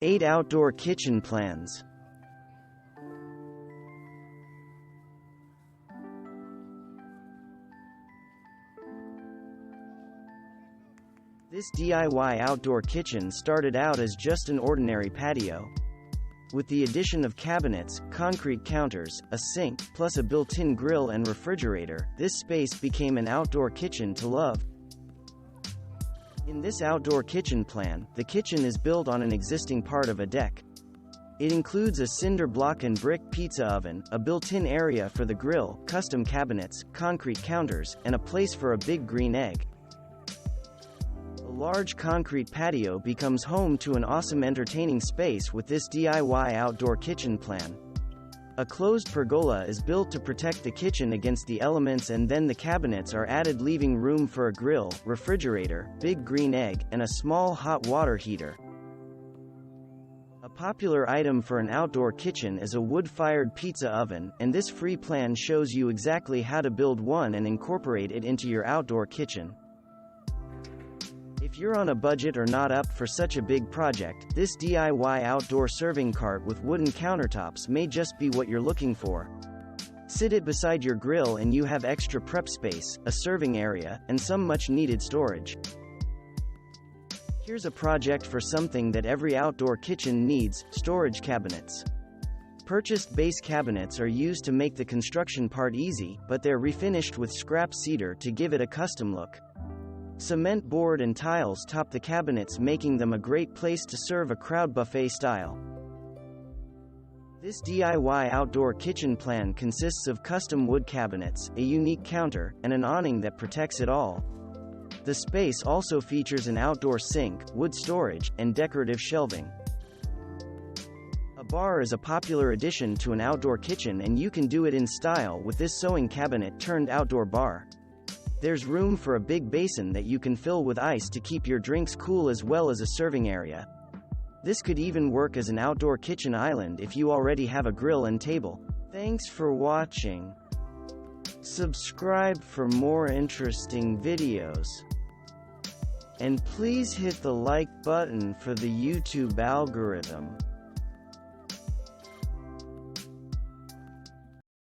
8 outdoor kitchen plans. This DIY outdoor kitchen started out as just an ordinary patio. With the addition of cabinets, concrete counters, a sink, plus a built-in grill and refrigerator, this space became an outdoor kitchen to love. In this outdoor kitchen plan, the kitchen is built on an existing part of a deck. It includes a cinder block and brick pizza oven, a built-in area for the grill, custom cabinets, concrete counters, and a place for a big green egg. A large concrete patio becomes home to an awesome entertaining space with this DIY outdoor kitchen plan. A closed pergola is built to protect the kitchen against the elements, and then the cabinets are added, leaving room for a grill, refrigerator, big green egg, and a small hot water heater. A popular item for an outdoor kitchen is a wood-fired pizza oven, and this free plan shows you exactly how to build one and incorporate it into your outdoor kitchen. If you're on a budget or not up for such a big project, this DIY outdoor serving cart with wooden countertops may just be what you're looking for. Sit it beside your grill and you have extra prep space, a serving area, and some much-needed storage. Here's a project for something that every outdoor kitchen needs: storage cabinets. Purchased base cabinets are used to make the construction part easy, but they're refinished with scrap cedar to give it a custom look. Cement board and tiles top the cabinets, making them a great place to serve a crowd buffet style. This DIY outdoor kitchen plan consists of custom wood cabinets, a unique counter, and an awning that protects it all. The space also features an outdoor sink, wood storage, and decorative shelving. A bar is a popular addition to an outdoor kitchen, and you can do it in style with this sewing cabinet turned outdoor bar. There's room for a big basin that you can fill with ice to keep your drinks cool, as well as a serving area. This could even work as an outdoor kitchen island if you already have a grill and table. Thanks for watching. Subscribe for more interesting videos. And please hit the like button for the YouTube algorithm.